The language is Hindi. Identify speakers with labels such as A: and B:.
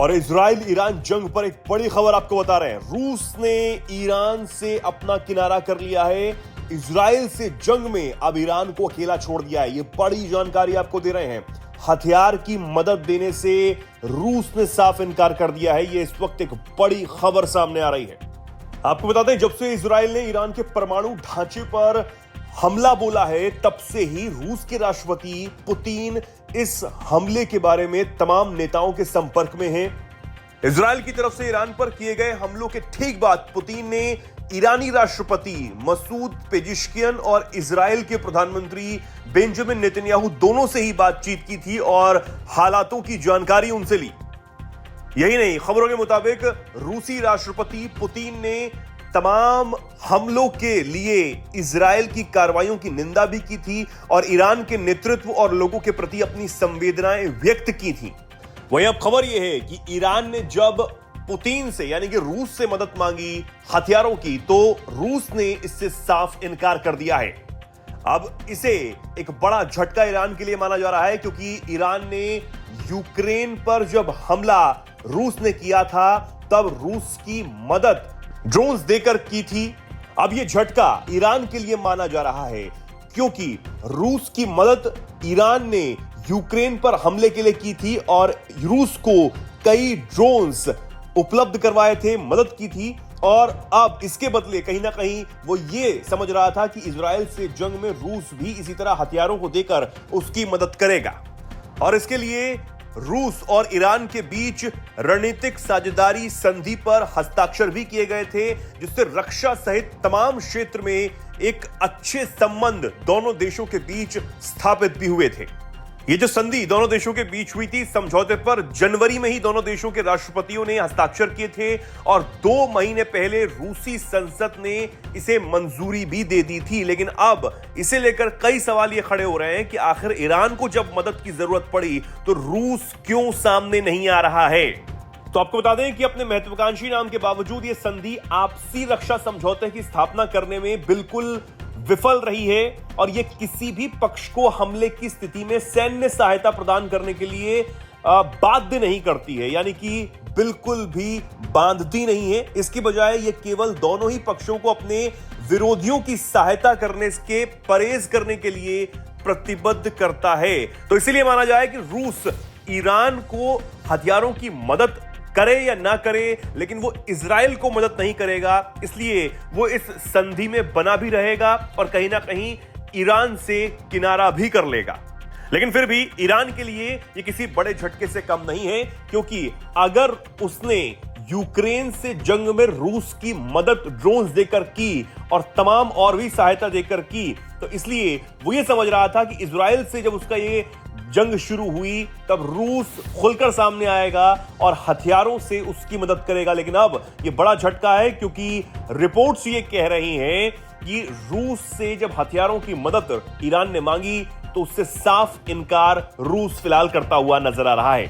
A: और इजराइल ईरान जंग पर एक बड़ी खबर आपको बता रहे हैं। रूस ने ईरान से अपना किनारा कर लिया है। इजराइल से जंग में अब ईरान को अकेला छोड़ दिया है। ये बड़ी जानकारी आपको दे रहे हैं। हथियार की मदद देने से रूस ने साफ इनकार कर दिया है। ये इस वक्त एक बड़ी खबर सामने आ रही है। आपको बता दें, जब से इजराइल ने ईरान के परमाणु ढांचे पर हमला बोला है, तब से ही रूस के राष्ट्रपति पुतिन इस हमले के बारे में तमाम नेताओं के संपर्क में हैं। इजराइल की तरफ से ईरान पर किए गए हमलों के ठीक बाद पुतिन ने ईरानी राष्ट्रपति मसूद पेजिशकियन और इजराइल के प्रधानमंत्री बेंजामिन नेतन्याहू दोनों से ही बातचीत की थी और हालातों की जानकारी उनसे ली। यही नहीं, खबरों के मुताबिक रूसी राष्ट्रपति पुतिन ने तमाम हमलों के लिए इजराइल की कार्रवाइयों की निंदा भी की थी और ईरान के नेतृत्व और लोगों के प्रति अपनी संवेदनाएं व्यक्त की थी। वहीं अब खबर यह है कि ईरान ने जब पुतिन से यानी कि रूस से मदद मांगी हथियारों की, तो रूस ने इससे साफ इनकार कर दिया है। अब इसे एक बड़ा झटका ईरान के लिए माना जा रहा है, क्योंकि ईरान ने यूक्रेन पर जब हमला रूस ने किया था, तब रूस की मदद ड्रोन्स देकर की थी। अब यह झटका ईरान के लिए माना जा रहा है, क्योंकि रूस की मदद ईरान ने यूक्रेन पर हमले के लिए की थी और रूस को कई ड्रोन्स उपलब्ध करवाए थे, मदद की थी। और अब इसके बदले कहीं ना कहीं वो ये समझ रहा था कि इजराइल से जंग में रूस भी इसी तरह हथियारों को देकर उसकी मदद करेगा। और इसके लिए रूस और ईरान के बीच रणनीतिक साझेदारी संधि पर हस्ताक्षर भी किए गए थे, जिससे रक्षा सहित तमाम क्षेत्र में एक अच्छे संबंध दोनों देशों के बीच स्थापित भी हुए थे। ये जो संधि दोनों देशों के बीच हुई थी, समझौते पर जनवरी में ही दोनों देशों के राष्ट्रपतियों ने हस्ताक्षर किए थे और 2 महीने पहले रूसी संसद ने इसे मंजूरी भी दे दी थी। लेकिन अब इसे लेकर कई सवाल ये खड़े हो रहे हैं कि आखिर ईरान को जब मदद की जरूरत पड़ी तो रूस क्यों सामने नहीं आ रहा है। तो आपको बता दें कि अपने महत्वाकांक्षी नाम के बावजूद ये संधि आपसी रक्षा समझौते की स्थापना करने में बिल्कुल विफल रही है और यह किसी भी पक्ष को हमले की स्थिति में सैन्य सहायता प्रदान करने के लिए बाध्य नहीं करती है, यानी कि बिल्कुल भी बांधती नहीं है। इसके बजाय यह केवल दोनों ही पक्षों को अपने विरोधियों की सहायता करने के परहेज करने के लिए प्रतिबद्ध करता है। तो इसीलिए माना जाए कि रूस ईरान को हथियारों की मदद करे या ना करे, लेकिन वो इजराइल को मदद नहीं करेगा। इसलिए वो इस संधि में बना भी रहेगा और कहीं ना कहीं ईरान से किनारा भी कर लेगा। लेकिन फिर भी ईरान के लिए ये किसी बड़े झटके से कम नहीं है, क्योंकि अगर उसने यूक्रेन से जंग में रूस की मदद ड्रोन्स देकर की और तमाम और भी सहायता देकर की, तो इसलिए वो ये समझ रहा था कि इजराइल से जब उसका ये जंग शुरू हुई तब रूस खुलकर सामने आएगा और हथियारों से उसकी मदद करेगा। लेकिन अब यह बड़ा झटका है, क्योंकि रिपोर्ट्स ये कह रही हैं कि रूस से जब हथियारों की मदद ईरान ने मांगी तो उससे साफ इनकार रूस फिलहाल करता हुआ नजर आ रहा है।